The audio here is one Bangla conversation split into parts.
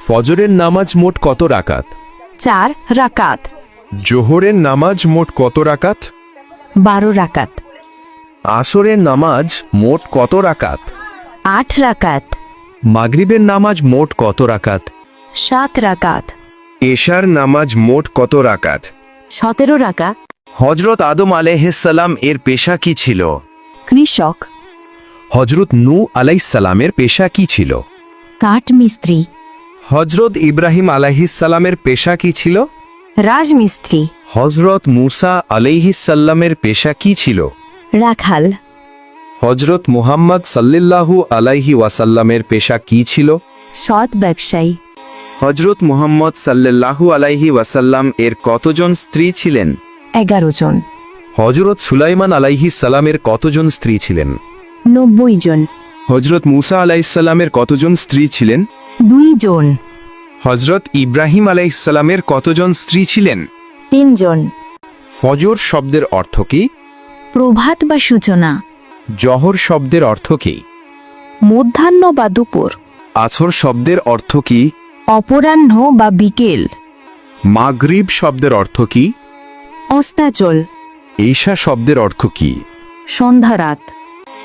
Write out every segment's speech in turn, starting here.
ফজরের নামাজ মোট কত রাকাত? 4 রাকাত। জোহরের নামাজ মোট কত রাকাত? 12 রাকাত। আসরের নামাজ মোট কত রাকাত? 8 রাকাত। মাগরিবের নামাজ মোট কত রাকাত? 7 রাকাত। এশার নামাজ মোট কত রাকাত? 17 রাকাত। হজরত আদম আলাইহিসসালাম এর পেশা কি ছিল? কৃষক। হজরত নূহ আলাইহিসসালামের পেশা কি ছিল? কাঠ মিস্ত্রি। হজরত ইব্রাহিম আলাইহিসসালামের পেশা কি ছিল? রাজমিস্ত্রি। হজরত মুসা আলাইহিসসালামের পেশা কি ছিল? রাখাল। হজরত মুহাম্মদ সাল্লাল্লাহু আলাইহি ওয়াসাল্লামের পেশা কি ছিল? সৎ ব্যবসায়ী। হজরত মুহাম্মদ সাল্লাল্লাহু আলাইহি ওয়াসাল্লাম এর কতজন স্ত্রী ছিলেন? 11 জন। হজরত সুলাইমান আলাইহিসসালামের কতজন স্ত্রী ছিলেন? 90 জন। হজরত মুসা আলাইহিসসালামের কতজন স্ত্রী ছিলেন? 2 জন। হজরত ইব্রাহিম আলাইহিসসালামের কতজন স্ত্রী ছিলেন? 3 জন। ফজর শব্দের অর্থ কি? প্রভাত বা সূচনা। জহর শব্দের অর্থ কি? মধ্যাহ্ন বা দুপুর। আসর শব্দের অর্থ কি? অপরাহ্ন বা বিকেল। মাগরিব শব্দের অর্থ কি? অস্তাচল। ঈশা শব্দের অর্থ কি? সন্ধ্যারাত।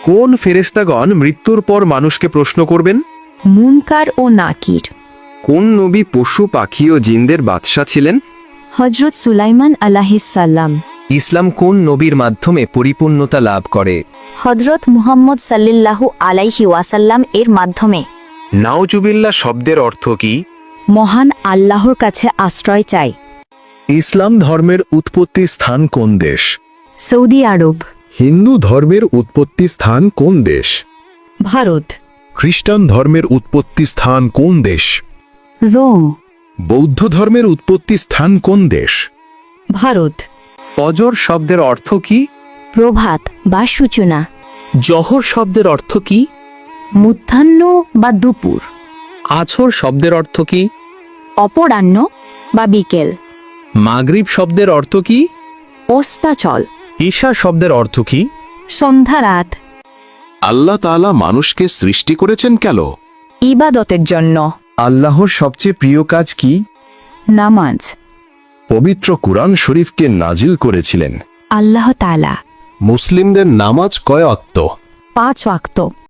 কোন ফেরেশতাগণ মৃত্যুর পর মানুষকে প্রশ্ন করবেন? মুনকার ও নাকির। কোন নবী পশু পাখি ও জিনদের বাদশা ছিলেন? হজরত সুলাইমান আলাইহিসসালাম। ইসলাম কোন নবীর মাধ্যমে পরিপূর্ণতা লাভ করে? হজরত মুহাম্মদ সাল্লাল্লাহু আলাইহি ওয়াসাল্লাম এর মাধ্যমে। নাউজুবিল্লাহ শব্দের অর্থ কি? মহান আল্লাহর কাছে আশ্রয় চাই। ইসলাম ধর্মের উৎপত্তি স্থান কোন দেশ? সৌদি আরব। হিন্দু ধর্মের উৎপত্তি স্থান কোন দেশ? ভারত। খ্রিস্টান ধর্মের উৎপত্তি স্থান কোন দেশ? রোম। বৌদ্ধ ধর্মের উৎপত্তি স্থান কোন দেশ? ভারত। ফজর শব্দের অর্থ কি? প্রভাত বা সূচনা। জহর শব্দের অর্থ কি? মধ্যাহ্ন বা দুপুর। আছর শব্দের অর্থ কি? অপরাহ্ন বা বিকেল। মাগরিব শব্দের অর্থ কি? অস্তাচল। ঈশা শব্দের অর্থ কি? সন্ধ্যারাত। আল্লাহ তাআলা মানুষকে সৃষ্টি করেছেন কেন? ইবাদতের জন্য। আল্লাহর সবচেয়ে প্রিয় কাজ কি? নামাজ। পবিত্র কুরআন শরীফকে নাজিল করেছিলেন? আল্লাহ তাআলা। মুসলিমদের নামাজ কয় ওয়াক্ত? 5 ওয়াক্ত।